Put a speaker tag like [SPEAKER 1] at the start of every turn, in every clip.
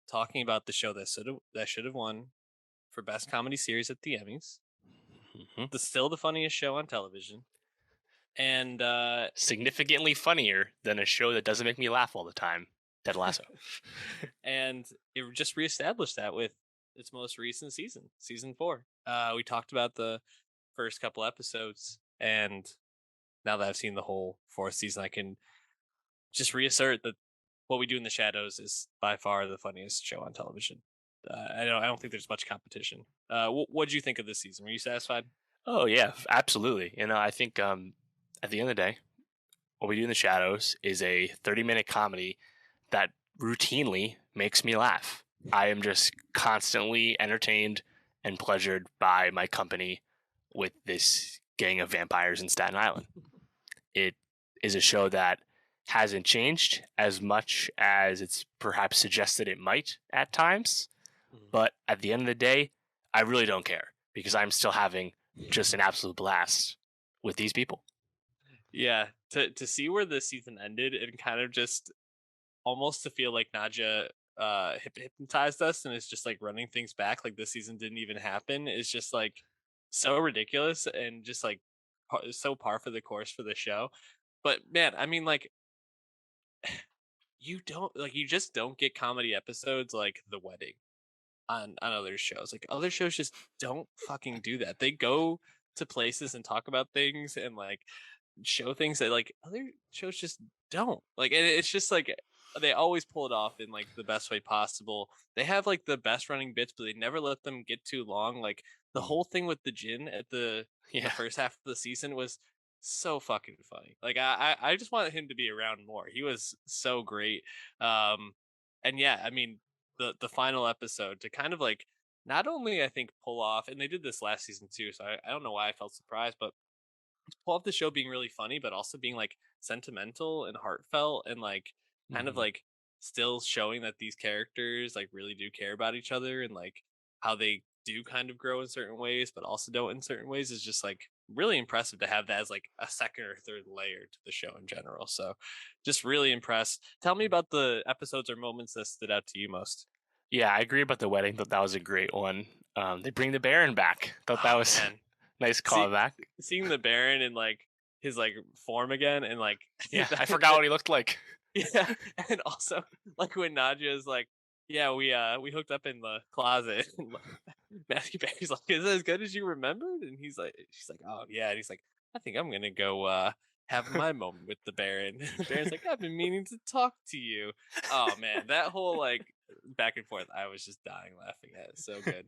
[SPEAKER 1] talking about the show that should have won for best comedy series at the Emmys. Still the funniest show on television, and
[SPEAKER 2] significantly funnier than a show that doesn't make me laugh all the time, Ted Lasso.
[SPEAKER 1] And it just reestablished that with its most recent season 4. We talked about the first couple episodes, and now that I've seen the whole 4th season, I can just reassert that What We Do in the Shadows is by far the funniest show on television. I don't think there's much competition. What did you think of this season? Were you satisfied?
[SPEAKER 2] Oh yeah, absolutely. I think at the end of the day, What We Do in the Shadows is a 30-minute comedy that routinely makes me laugh. I am just constantly entertained and pleasured by my company with this gang of vampires in Staten Island. It is a show that hasn't changed as much as it's perhaps suggested it might at times. But at the end of the day, I really don't care because I'm still having just an absolute blast with these people.
[SPEAKER 1] Yeah, to see where the season ended and kind of just almost to feel like Nadja hypnotized us and is just like running things back like this season didn't even happen is just like so ridiculous and just like so par for the course for the show. But man, I mean, like, you just don't get comedy episodes like The Wedding on other shows. Like other shows just don't fucking do that. They go to places and talk about things and like show things that like other shows just don't. Like, and it's just like they always pull it off in like the best way possible. They have like the best running bits, but they never let them get too long. Like the whole thing with the gin at the first half of the season was so fucking funny. Like I just wanted him to be around more. He was so great. And yeah, I mean the final episode to kind of like not only I think pull off, and they did this last season too, so I don't know why I felt surprised, but to pull off the show being really funny, but also being like sentimental and heartfelt and like kind of like still showing that these characters like really do care about each other and like how they do kind of grow in certain ways, but also don't in certain ways is just like really impressive to have that as like a second or third layer to the show in general. So just really impressed. Tell me about the episodes or moments that stood out to you most.
[SPEAKER 2] Yeah, I agree about The Wedding. Thought that was a great one. They bring the Baron back. Thought that was nice callback.
[SPEAKER 1] Seeing the Baron in like his like form again and like
[SPEAKER 2] yeah, I forgot what he looked like.
[SPEAKER 1] Yeah, and also like when Nadja is like, yeah, we hooked up in the closet. And Matthew Perry's like, is it as good as you remembered? And she's like, oh yeah, and he's like, I think I'm gonna go have my moment with the Baron. The Baron's like, I've been meaning to talk to you. Oh man, that whole like back and forth, I was just dying laughing at it. So good.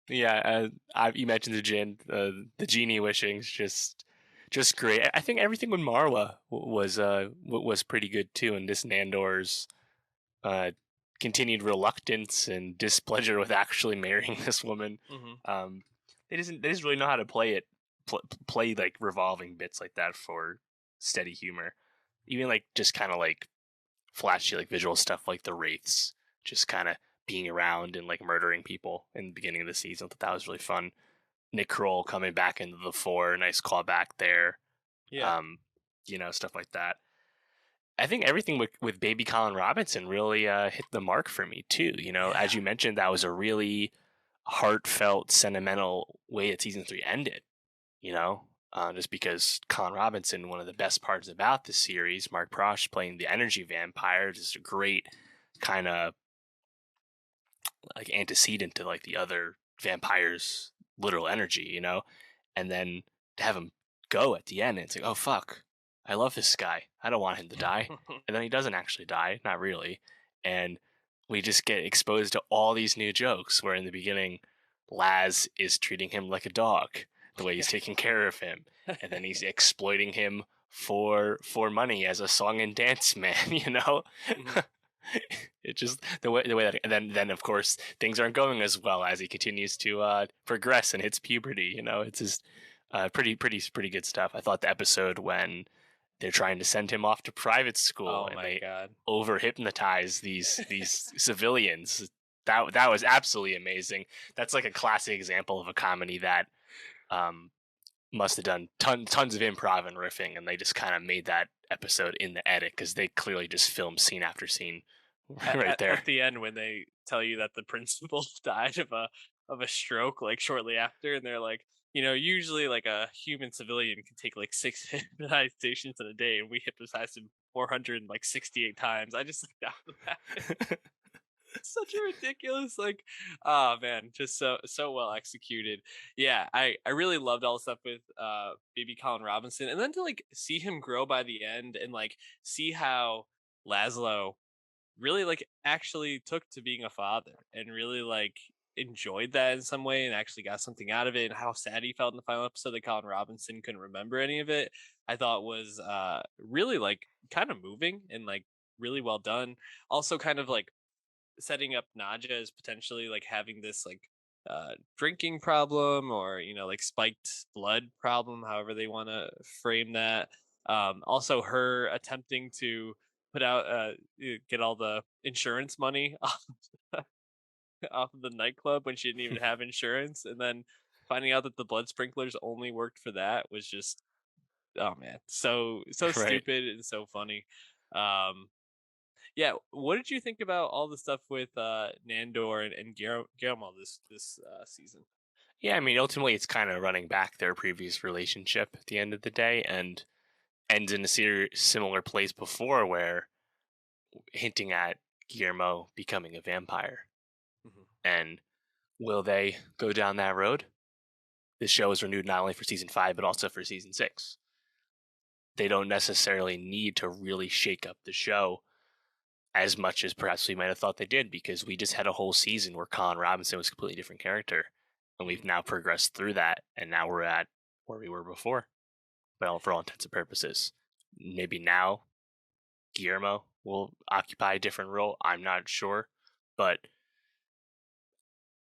[SPEAKER 2] Yeah, you mentioned the genie wishings, just great. I think everything with Marwa was pretty good too, and this Nandor's continued reluctance and displeasure with actually marrying this woman. They just really know how to play like revolving bits like that for steady humor, even like just kind of like flashy like visual stuff like the wraiths just kind of being around and like murdering people in the beginning of the season. I thought that was really fun. Nick Kroll coming back into the fore, nice callback there.
[SPEAKER 1] Yeah.
[SPEAKER 2] Stuff like that. I think everything with Baby Colin Robinson really hit the mark for me too. As you mentioned, that was a really heartfelt, sentimental way that season 3 ended. Just because Colin Robinson, one of the best parts about the series, Mark Prosh playing the energy vampire, just a great kind of like antecedent to like the other vampires' literal energy, and then to have him go at the end, and it's like, oh fuck, I love this guy, I don't want him to die, and then he doesn't actually die, not really, and we just get exposed to all these new jokes where in the beginning Laz is treating him like a dog, the way he's taking care of him, and then he's exploiting him for money as a song and dance man, It just the way that, and then of course things aren't going as well as he continues to progress and hits puberty. It's just pretty good stuff. I thought the episode when they're trying to send him off to private school and they over hypnotize these civilians, that was absolutely amazing. That's like a classic example of a comedy that must have done tons of improv and riffing, and they just kind of made that episode in the edit because they clearly just filmed scene after scene
[SPEAKER 1] at,
[SPEAKER 2] right
[SPEAKER 1] at,
[SPEAKER 2] there.
[SPEAKER 1] at the end when they tell you that the principal died of a stroke like shortly after, and they're like, usually like a human civilian can take like six hypnotizations in a day, and we hypnotized him 468 times. I just like that. Such a ridiculous, like, oh man, just so well executed. Yeah, I really loved all the stuff with baby Colin Robinson, and then to like see him grow by the end, and like see how Laszlo really like actually took to being a father, and really like enjoyed that in some way, and actually got something out of it, and how sad he felt in the final episode that Colin Robinson couldn't remember any of it. I thought was really like kind of moving, and like really well done. Also kind of like setting up Naja as potentially like having this like drinking problem, or like spiked blood problem, however they want to frame that. Also her attempting to put out get all the insurance money off of the nightclub when she didn't even have insurance, and then finding out that the blood sprinklers only worked for that was just, oh man, so
[SPEAKER 2] Right.
[SPEAKER 1] stupid and so funny. um yeah, what did you think about all the stuff with Nandor and Guillermo this season?
[SPEAKER 2] Yeah, I mean, ultimately, it's kind of running back their previous relationship at the end of the day, and ends in a similar place before, where hinting at Guillermo becoming a vampire.
[SPEAKER 1] Mhm.
[SPEAKER 2] And will they go down that road? This show is renewed not only for season 5 but also for season 6. They don't necessarily need to really shake up the show as much as perhaps we might have thought they did, because we just had a whole season where Colin Robinson was a completely different character, and we've
[SPEAKER 1] Mhm.
[SPEAKER 2] now progressed through that, and now we're at where we were before. Well, for all intents and purposes, maybe now Guillermo will occupy a different role. I'm not sure, but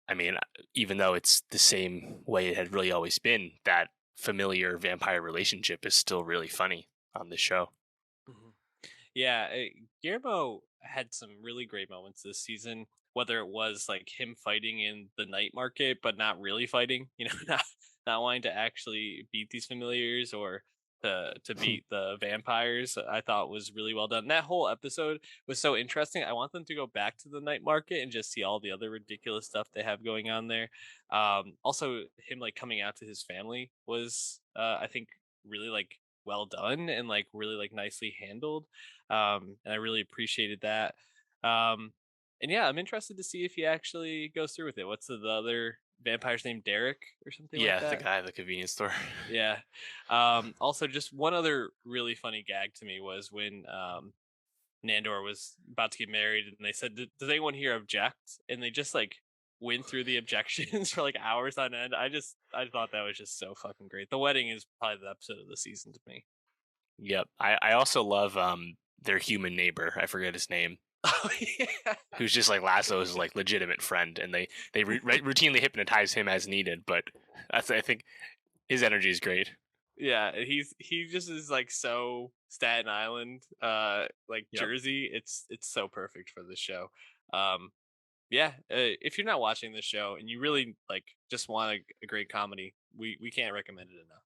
[SPEAKER 2] I mean, even though it's the same way it had really always been, that familiar vampire relationship is still really funny on this show.
[SPEAKER 1] Mhm. Yeah, Guillermo had some really great moments this season. Whether it was like him fighting in the night market, but not really fighting, not wanting to actually beat these familiars, or to beat the vampires, I thought was really well done. That whole episode was so interesting. I want them to go back to the night market and just see all the other ridiculous stuff they have going on there. Also, him like coming out to his family was, I think, really like well done, and like really like nicely handled. And I really appreciated that. Um, and yeah, I'm interested to see if he actually goes through with it. What's the other vampire's name? Derek or something like
[SPEAKER 2] Yeah, the
[SPEAKER 1] that?
[SPEAKER 2] guy at the convenience store.
[SPEAKER 1] Yeah. Also, just one other really funny gag to me was when Nandor was about to get married, and they said, "Does anyone here object?" And they just like went through the objections for like hours on end. I thought that was just so fucking great. The wedding is probably the episode of the season to me.
[SPEAKER 2] Yep. I also love their human neighbor. I forget his name.
[SPEAKER 1] Oh yeah.
[SPEAKER 2] Who's just like Laszlo's like legitimate friend, and they routinely hypnotize him as needed. But I think his energy is great.
[SPEAKER 1] Yeah, he just is like so Staten Island, like
[SPEAKER 2] Yep.
[SPEAKER 1] Jersey. It's so perfect for this show. Um, yeah, if you're not watching this show and you really like just want a great comedy, we can't recommend it enough.